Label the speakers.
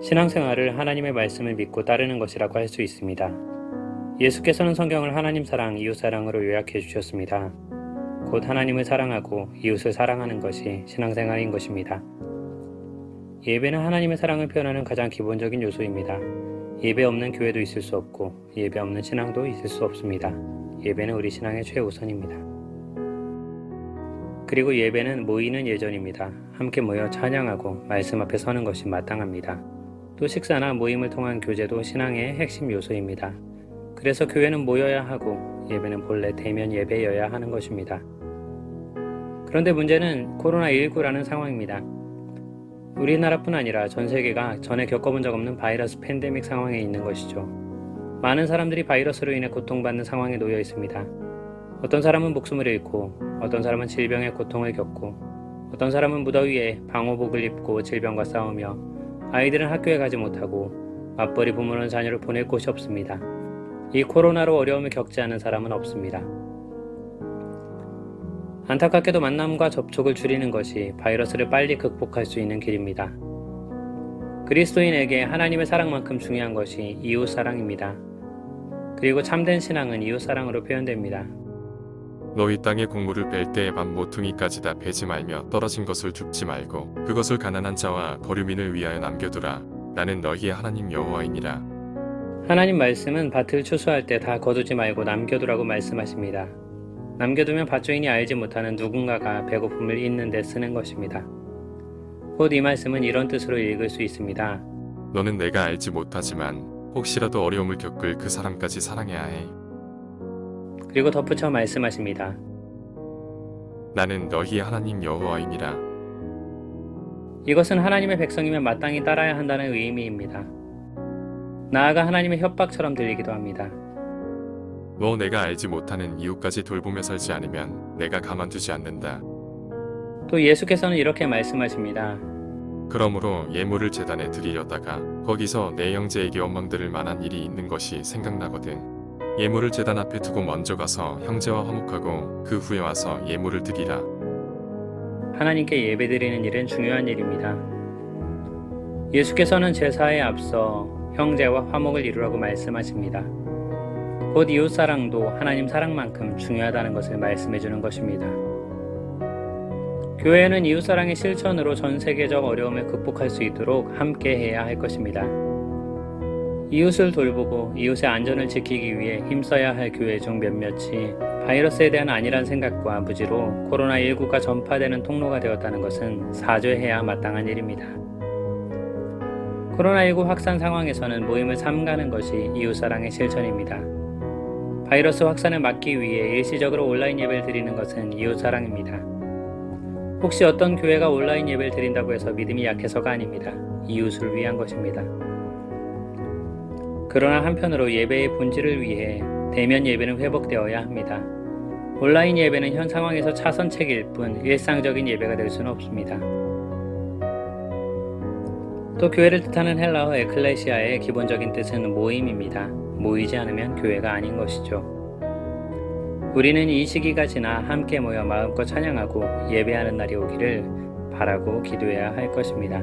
Speaker 1: 신앙생활을 하나님의 말씀을 믿고 따르는 것이라고 할 수 있습니다. 예수께서는 성경을 하나님 사랑, 이웃 사랑으로 요약해 주셨습니다. 곧 하나님을 사랑하고 이웃을 사랑하는 것이 신앙생활인 것입니다. 예배는 하나님의 사랑을 표현하는 가장 기본적인 요소입니다. 예배 없는 교회도 있을 수 없고 예배 없는 신앙도 있을 수 없습니다. 예배는 우리 신앙의 최우선입니다. 그리고 예배는 모이는 예전입니다. 함께 모여 찬양하고 말씀 앞에 서는 것이 마땅합니다. 또 식사나 모임을 통한 교제도 신앙의 핵심 요소입니다. 그래서 교회는 모여야 하고 예배는 본래 대면 예배여야 하는 것입니다. 그런데 문제는 코로나19라는 상황입니다. 우리나라뿐 아니라 전 세계가 전에 겪어본 적 없는 바이러스 팬데믹 상황에 있는 것이죠. 많은 사람들이 바이러스로 인해 고통받는 상황에 놓여 있습니다. 어떤 사람은 목숨을 잃고, 어떤 사람은 질병의 고통을 겪고, 어떤 사람은 무더위에 방호복을 입고 질병과 싸우며, 아이들은 학교에 가지 못하고 맞벌이 부모는 자녀를 보낼 곳이 없습니다. 이 코로나로 어려움을 겪지 않은 사람은 없습니다. 안타깝게도 만남과 접촉을 줄이는 것이 바이러스를 빨리 극복할 수 있는 길입니다. 그리스도인에게 하나님의 사랑만큼 중요한 것이 이웃 사랑입니다. 그리고 참된 신앙은 이웃 사랑으로 표현됩니다.
Speaker 2: 너희 땅에 곡물을 뺄 때에 밥 모퉁이까지 다 베지 말며 떨어진 것을 줍지 말고 그것을 가난한 자와 거류민을 위하여 남겨두라. 나는 너희의 하나님 여호와이니라.
Speaker 1: 하나님 말씀은 밭을 추수할 때 다 거두지 말고 남겨두라고 말씀하십니다. 남겨두면 밭주인이 알지 못하는 누군가가 배고픔을 잇는 데 쓰는 것입니다. 곧 이 말씀은 이런 뜻으로 읽을 수 있습니다.
Speaker 2: 너는 내가 알지 못하지만 혹시라도 어려움을 겪을 그 사람까지 사랑해야 해.
Speaker 1: 그리고 덧붙여 말씀하십니다.
Speaker 2: 나는 너희의 하나님 여호와이니라.
Speaker 1: 이것은 하나님의 백성이면 마땅히 따라야 한다는 의미입니다. 나아가 하나님의 협박처럼 들리기도 합니다.
Speaker 2: 너 내가 알지 못하는 이웃까지 돌보며 살지 않으면 내가 가만두지 않는다.
Speaker 1: 또 예수께서는 이렇게 말씀하십니다.
Speaker 2: 그러므로 예물을 제단에 드리려다가 거기서 내 형제에게 원망들을 만한 일이 있는 것이 생각나거든. 예물을 제단 앞에 두고 먼저 가서 형제와 화목하고 그 후에 와서 예물을 드리라.
Speaker 1: 하나님께 예배드리는 일은 중요한 일입니다. 예수께서는 제사에 앞서 형제와 화목을 이루라고 말씀하십니다. 곧 이웃사랑도 하나님 사랑만큼 중요하다는 것을 말씀해 주는 것입니다. 교회는 이웃사랑의 실천으로 전 세계적 어려움을 극복할 수 있도록 함께 해야 할 것입니다. 이웃을 돌보고 이웃의 안전을 지키기 위해 힘써야 할 교회 중 몇몇이 바이러스에 대한 안일한 생각과 무지로 코로나19가 전파되는 통로가 되었다는 것은 사죄해야 마땅한 일입니다. 코로나19 확산 상황에서는 모임을 삼가는 것이 이웃사랑의 실천입니다. 바이러스 확산을 막기 위해 일시적으로 온라인 예배를 드리는 것은 이웃사랑입니다. 혹시 어떤 교회가 온라인 예배를 드린다고 해서 믿음이 약해서가 아닙니다. 이웃을 위한 것입니다. 그러나 한편으로 예배의 본질을 위해 대면 예배는 회복되어야 합니다. 온라인 예배는 현 상황에서 차선책일 뿐 일상적인 예배가 될 수는 없습니다. 또 교회를 뜻하는 헬라어 에클레시아의 기본적인 뜻은 모임입니다. 모이지 않으면 교회가 아닌 것이죠. 우리는 이 시기가 지나 함께 모여 마음껏 찬양하고 예배하는 날이 오기를 바라고 기도해야 할 것입니다.